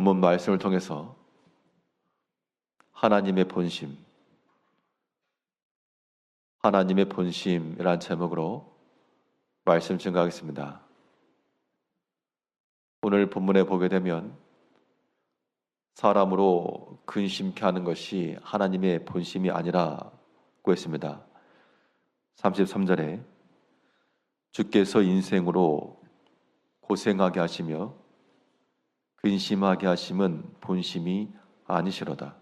본문 말씀을 통해서 하나님의 본심이란 제목으로 말씀 증거하겠습니다. 오늘 본문에 보게 되면 사람으로 근심케 하는 것이 하나님의 본심이 아니라고 했습니다. 33절에 주께서 인생으로 고생하게 하시며 근심하게 하심은 본심이 아니시로다.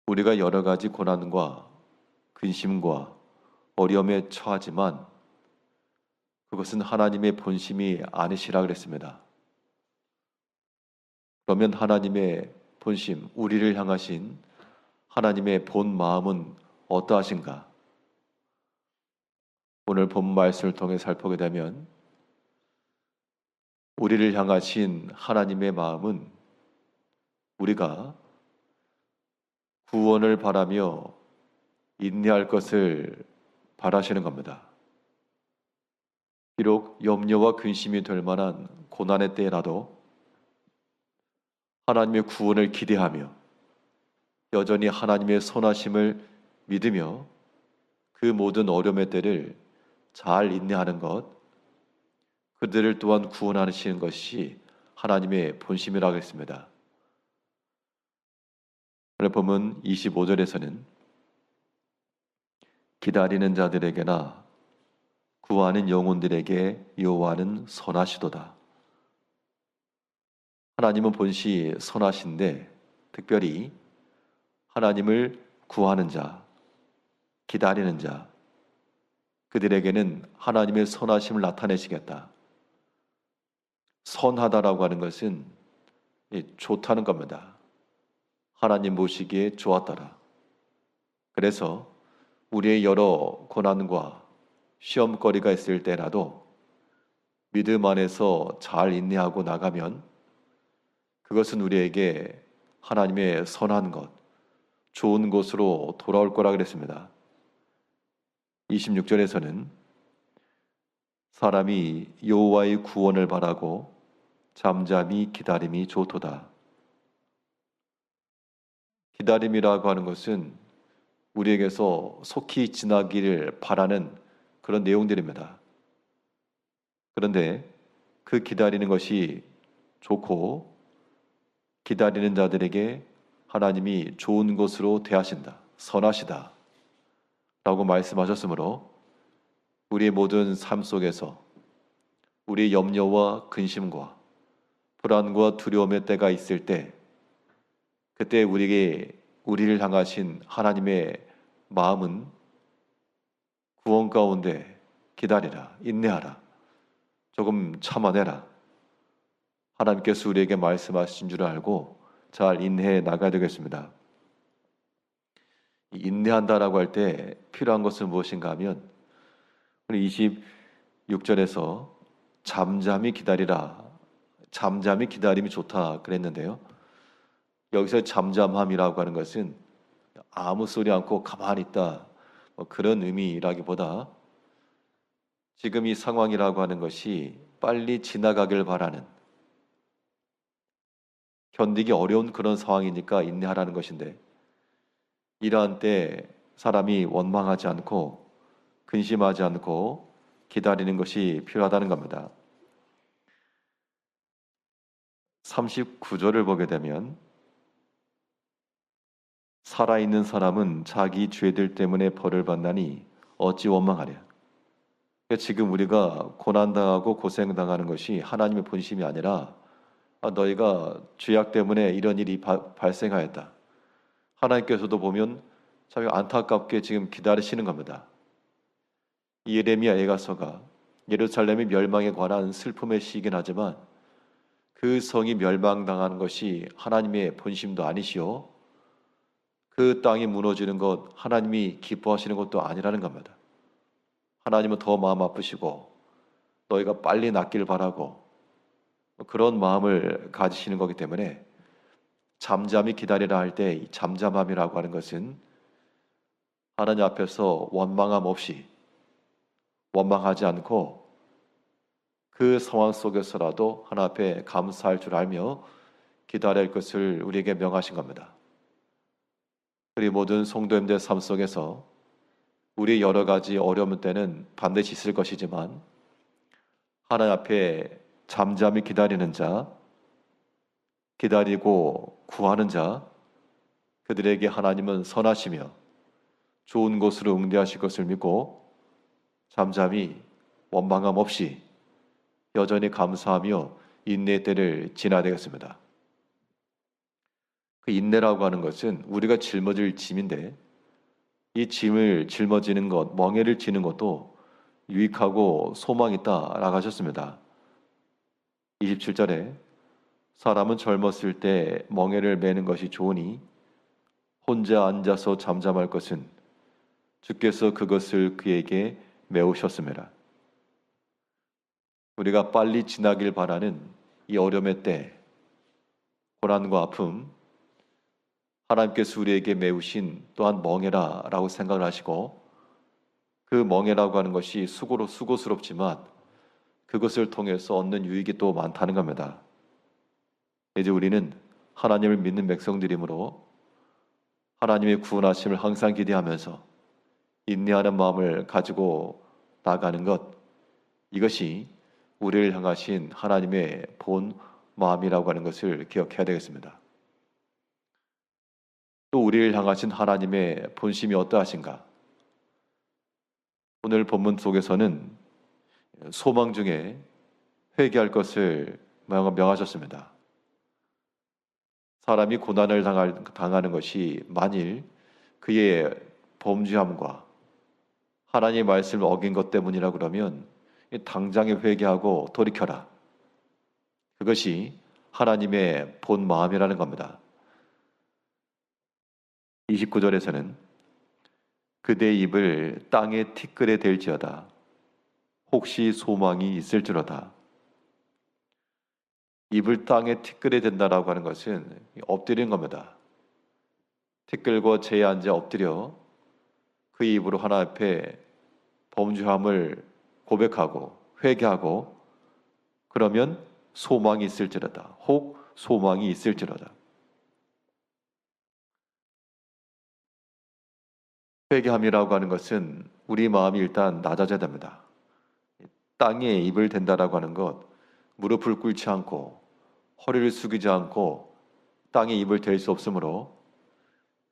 우리가 여러 가지 고난과 근심과 어려움에 처하지만 그것은 하나님의 본심이 아니시라 그랬습니다. 그러면 하나님의 본심, 우리를 향하신 하나님의 본 마음은 어떠하신가? 오늘 본 말씀을 통해 살펴보게 되면 우리를 향하신 하나님의 마음은 우리가 구원을 바라며 인내할 것을 바라시는 겁니다. 비록 염려와 근심이 될 만한 고난의 때라도 하나님의 구원을 기대하며 여전히 하나님의 선하심을 믿으며 그 모든 어려움의 때를 잘 인내하는 것, 그들을 또한 구원하시는 것이 하나님의 본심이라고 했습니다. 오늘 보면 25절에서는 기다리는 자들에게나 구하는 영혼들에게 여호와는 선하시도다. 하나님은 본시 선하신데 특별히 하나님을 구하는 자, 기다리는 자, 그들에게는 하나님의 선하심을 나타내시겠다. 선하다라고 하는 것은 좋다는 겁니다. 하나님 보시기에 좋았더라. 그래서 우리의 여러 고난과 시험거리가 있을 때라도 믿음 안에서 잘 인내하고 나가면 그것은 우리에게 하나님의 선한 것, 좋은 곳으로 돌아올 거라 그랬습니다. 26절에서는 사람이 여호와의 구원을 바라고 잠잠히 기다림이 좋도다. 기다림이라고 하는 것은 우리에게서 속히 지나기를 바라는 그런 내용들입니다. 그런데 그 기다리는 것이 좋고 기다리는 자들에게 하나님이 좋은 것으로 대하신다, 선하시다 라고 말씀하셨으므로 우리의 모든 삶 속에서 우리의 염려와 근심과 불안과 두려움의 때가 있을 때 그때 우리를 향하신 하나님의 마음은 구원 가운데 기다리라, 인내하라, 조금 참아내라. 하나님께서 우리에게 말씀하신 줄 알고 잘 인내해 나가야 되겠습니다. 인내한다라고 할 때 필요한 것은 무엇인가 하면 우리 26절에서 잠잠히 기다리라, 잠잠히 기다림이 좋다 그랬는데요. 여기서 잠잠함이라고 하는 것은 아무 소리 않고 가만히 있다 그런 의미라기보다 지금 이 상황이라고 하는 것이 빨리 지나가길 바라는, 견디기 어려운 그런 상황이니까 인내하라는 것인데 이러한 때 사람이 원망하지 않고 근심하지 않고 기다리는 것이 필요하다는 겁니다. 39절을 보게 되면 살아있는 사람은 자기 죄들 때문에 벌을 받나니 어찌 원망하랴. 지금 우리가 고난당하고 고생당하는 것이 하나님의 본심이 아니라 너희가 죄악 때문에 이런 일이 발생하였다. 하나님께서도 보면 참 안타깝게 지금 기다리시는 겁니다. 예레미야 예가서가 예루살렘의 멸망에 관한 슬픔의 시이긴 하지만 그 성이 멸망당하는 것이 하나님의 본심도 아니시오, 그 땅이 무너지는 것 하나님이 기뻐하시는 것도 아니라는 겁니다. 하나님은 더 마음 아프시고 너희가 빨리 낫길 바라고 그런 마음을 가지시는 거기 때문에 잠잠히 기다리라 할 때 이 잠잠함이라고 하는 것은 하나님 앞에서 원망함 없이, 원망하지 않고 그 상황 속에서라도 하나님 앞에 감사할 줄 알며 기다려야 할 것을 우리에게 명하신 겁니다. 우리 모든 성도님들 삶 속에서 우리 여러 가지 어려움 때는 반드시 있을 것이지만 하나님 앞에 잠잠히 기다리는 자, 기다리고 구하는 자, 그들에게 하나님은 선하시며 좋은 곳으로 응대하실 것을 믿고 잠잠히 원망함 없이 여전히 감사하며 인내의 때를 지나야 되겠습니다. 그 인내라고 하는 것은 우리가 짊어질 짐인데 이 짐을 짊어지는 것, 멍에를 지는 것도 유익하고 소망이 있다라고 하셨습니다. 27절에 사람은 젊었을 때 멍에를 매는 것이 좋으니 혼자 앉아서 잠잠할 것은 주께서 그것을 그에게 메우셨습니다. 우리가 빨리 지나길 바라는 이 어려움의 때, 고난과 아픔, 하나님께서 우리에게 메우신 또한 멍에라라고 생각을 하시고 그 멍에라고 하는 것이 수고스럽지만 그것을 통해서 얻는 유익이 또 많다는 겁니다. 이제 우리는 하나님을 믿는 백성들이므로 하나님의 구원하심을 항상 기대하면서 인내하는 마음을 가지고 나가는 것, 이것이 우리를 향하신 하나님의 본 마음이라고 하는 것을 기억해야 되겠습니다. 또 우리를 향하신 하나님의 본심이 어떠하신가? 오늘 본문 속에서는 소망 중에 회개할 것을 명하셨습니다. 사람이 고난을 당하는 것이 만일 그의 범죄함과 하나님의 말씀을 어긴 것 때문이라 그러면 당장에 회개하고 돌이켜라. 그것이 하나님의 본 마음이라는 겁니다. 29절에서는 그대의 입을 땅에 티끌에 댈지어다. 혹시 소망이 있을지로다. 입을 땅에 티끌에 댄다라고 하는 것은 엎드리는 겁니다. 티끌과 재에 앉아 엎드려 그 입으로 하나님 앞에 범죄함을 고백하고 회개하고 그러면 소망이 있을지로다. 혹 소망이 있을지로다. 회개함이라고 하는 것은 우리 마음이 일단 낮아져야 됩니다. 땅에 입을 댄다라고 하는 것, 무릎을 꿇지 않고 허리를 숙이지 않고 땅에 입을 댈 수 없으므로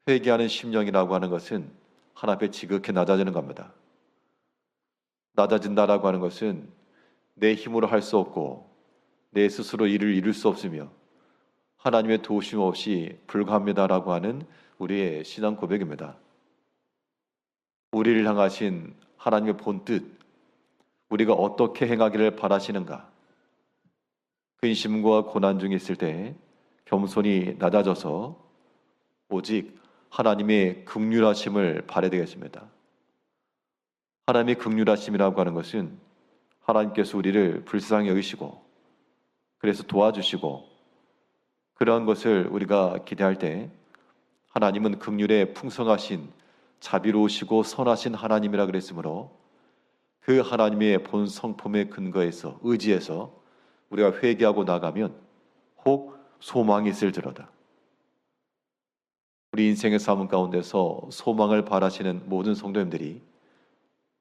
회개하는 심령이라고 하는 것은 하나님 앞에 지극히 낮아지는 겁니다. 낮아진다라고 하는 것은 내 힘으로 할 수 없고 내 스스로 일을 이룰 수 없으며 하나님의 도우심 없이 불가합니다라고 하는 우리의 신앙 고백입니다. 우리를 향하신 하나님의 본뜻, 우리가 어떻게 행하기를 바라시는가? 근심과 고난 중에 있을 때 겸손히 낮아져서 오직 하나님의 긍휼하심을 바라야 되겠습니다. 하나님의 긍휼하심이라고 하는 것은 하나님께서 우리를 불쌍히 여기시고 그래서 도와주시고 그러한 것을 우리가 기대할 때 하나님은 긍휼에 풍성하신 자비로우시고 선하신 하나님이라 그랬으므로 그 하나님의 본 성품의 근거에서 의지해서 우리가 회개하고 나가면 혹 소망이 있을지로다. 우리 인생의 삶 가운데서 소망을 바라시는 모든 성도님들이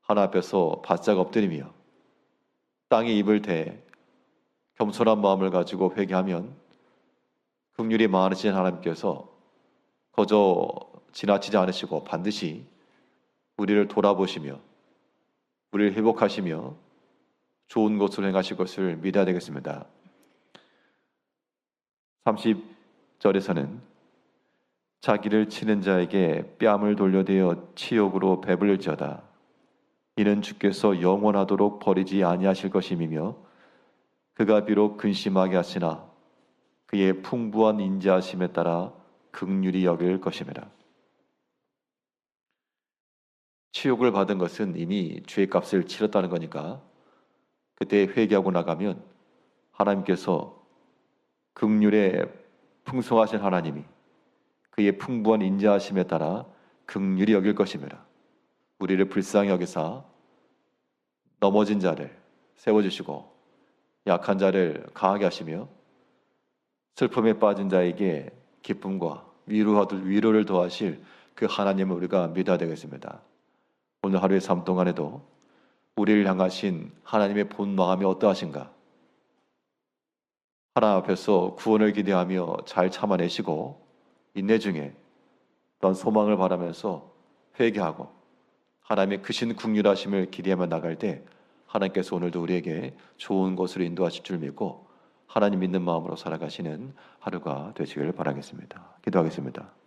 하나님 앞에서 바짝 엎드리며 땅에 입을 대 겸손한 마음을 가지고 회개하면 긍휼이 많으신 하나님께서 거저 지나치지 않으시고 반드시 우리를 돌아보시며 우리를 회복하시며 좋은 것으로 행하실 것을 믿어야 되겠습니다. 30절에서는 자기를 치는 자에게 뺨을 돌려대어 치욕으로 배불릴지어다. 이는 주께서 영원하도록 버리지 아니하실 것임이며 그가 비록 근심하게 하시나 그의 풍부한 인자하심에 따라 긍휼히 여길 것임이라. 치욕을 받은 것은 이미 죄의 값을 치렀다는 거니까 그때 회개하고 나가면 하나님께서 긍휼에 풍성하신 하나님이 그의 풍부한 인자하심에 따라 긍휼히 여길 것임이라. 우리를 불쌍히 여기사 넘어진 자를 세워주시고 약한 자를 강하게 하시며 슬픔에 빠진 자에게 기쁨과 위로를 더하실 그 하나님을 우리가 믿어야 되겠습니다. 오늘 하루의 삶 동안에도 우리를 향하신 하나님의 본 마음이 어떠하신가? 하나님 앞에서 구원을 기대하며 잘 참아내시고 인내 중에 또한 소망을 바라면서 회개하고 하나님의 크신 긍휼하심을 기대하며 나갈 때 하나님께서 오늘도 우리에게 좋은 것으로 인도하실 줄 믿고 하나님 믿는 마음으로 살아가시는 하루가 되시길 바라겠습니다. 기도하겠습니다.